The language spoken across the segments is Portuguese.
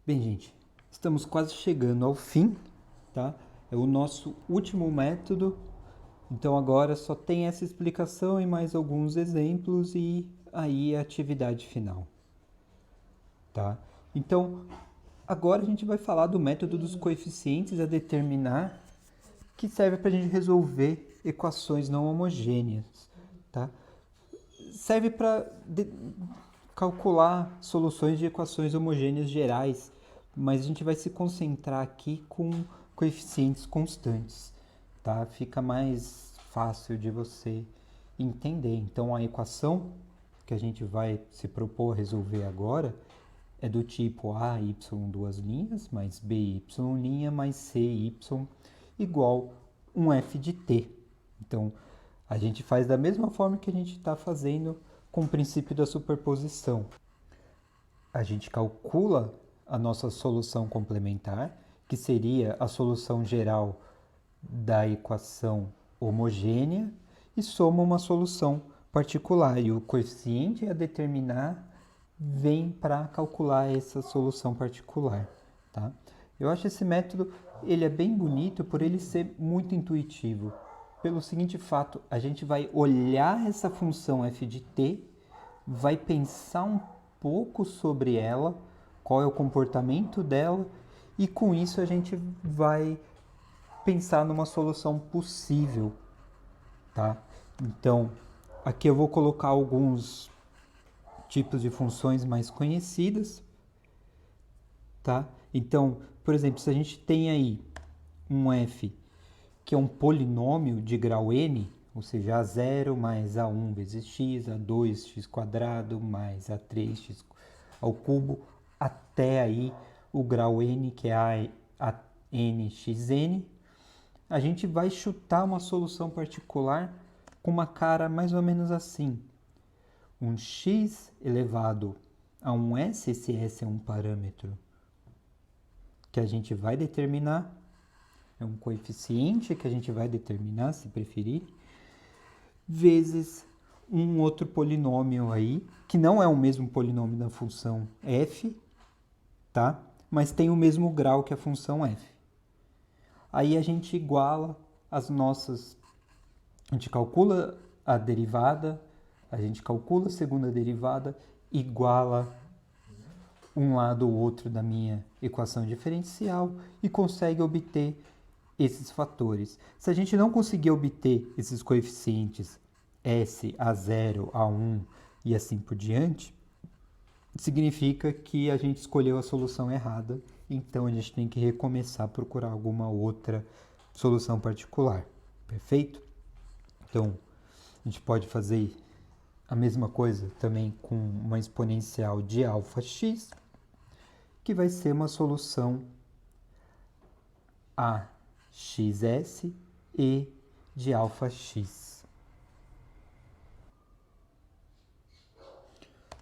Bem, gente, estamos quase chegando ao fim, tá? É o nosso último método, então agora só tem essa explicação e mais alguns exemplos e aí a atividade final, tá? Então, agora a gente vai falar do método dos coeficientes a determinar, que serve para a gente resolver equações não homogêneas, tá? Serve para calcular soluções de equações homogêneas gerais, mas a gente vai se concentrar aqui com coeficientes constantes, tá? Fica mais fácil de você entender. Então a equação que a gente vai se propor a resolver agora é do tipo AY duas linhas mais BY linha mais CY igual um f de t. Então a gente faz da mesma forma que a gente está fazendo com o princípio da superposição. A gente calcula a nossa solução complementar, que seria a solução geral da equação homogênea, e soma uma solução particular. E o coeficiente a determinar vem para calcular essa solução particular. Tá? Eu acho esse método ele é bem bonito por ele ser muito intuitivo. Pelo seguinte fato, a gente vai olhar essa função f de t, vai pensar um pouco sobre ela, qual é o comportamento dela, e com isso a gente vai pensar numa solução possível, tá? Então, aqui eu vou colocar alguns tipos de funções mais conhecidas, tá? Então, por exemplo, se a gente tem aí um f que é um polinômio de grau n, ou seja, a0 mais a1 vezes x, a2x² mais a3x ao cubo, até aí o grau n, que é a nxn, a gente vai chutar uma solução particular com uma cara mais ou menos assim. Um x elevado a um s, esse s é um parâmetro que a gente vai determinar, é um coeficiente que a gente vai determinar, se preferir, vezes um outro polinômio aí, que não é o mesmo polinômio da função f, tá? Mas tem o mesmo grau que a função f. Aí a gente iguala as nossas... A gente calcula a derivada, a gente calcula a segunda derivada, iguala um lado ou outro da minha equação diferencial e consegue obter esses fatores. Se a gente não conseguir obter esses coeficientes S, A0, A1 e assim por diante, significa que a gente escolheu a solução errada, então a gente tem que recomeçar a procurar alguma outra solução particular. Perfeito? Então, a gente pode fazer a mesma coisa também com uma exponencial de αx, que vai ser uma solução AXS e de αx.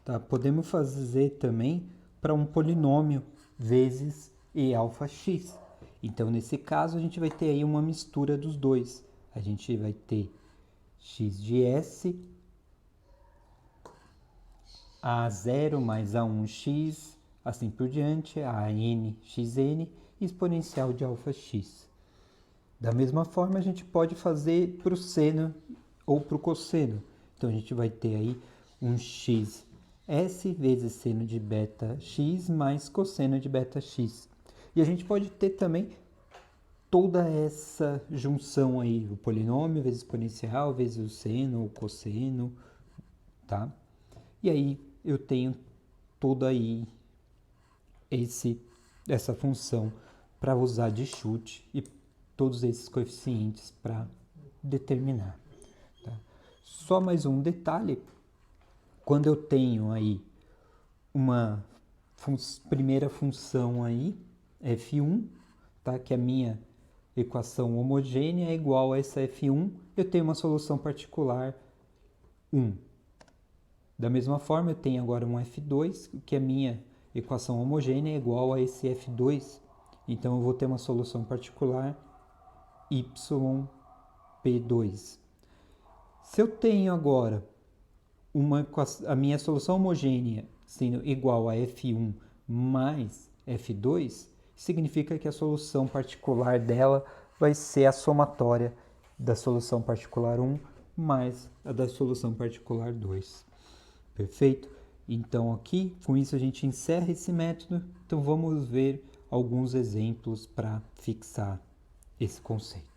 Tá? Podemos fazer também para um polinômio vezes eαx. Então, nesse caso, a gente vai ter aí uma mistura dos dois. A gente vai ter x de s, a0 mais a1x, assim por diante, a nxn, exponencial de αx. Da mesma forma, a gente pode fazer para o seno ou para o cosseno. Então, a gente vai ter aí um x s vezes seno de beta x mais cosseno de beta x. E a gente pode ter também toda essa junção aí, o polinômio vezes exponencial vezes o seno ou cosseno, tá? E aí eu tenho toda aí essa função para usar de chute e todos esses coeficientes para determinar. Tá? Só mais um detalhe, quando eu tenho aí uma primeira função aí, f1, tá? Que a minha equação homogênea é igual a essa f1, eu tenho uma solução particular 1. Da mesma forma, eu tenho agora um f2, que a minha equação homogênea é igual a esse f2. Então, eu vou ter uma solução particular yp2. Se eu tenho agora a minha solução homogênea sendo igual a f1 mais F2, significa que a solução particular dela vai ser a somatória da solução particular 1 mais a da solução particular 2. Perfeito? Então aqui, com isso a gente encerra esse método. Então vamos ver alguns exemplos para fixar esse conceito.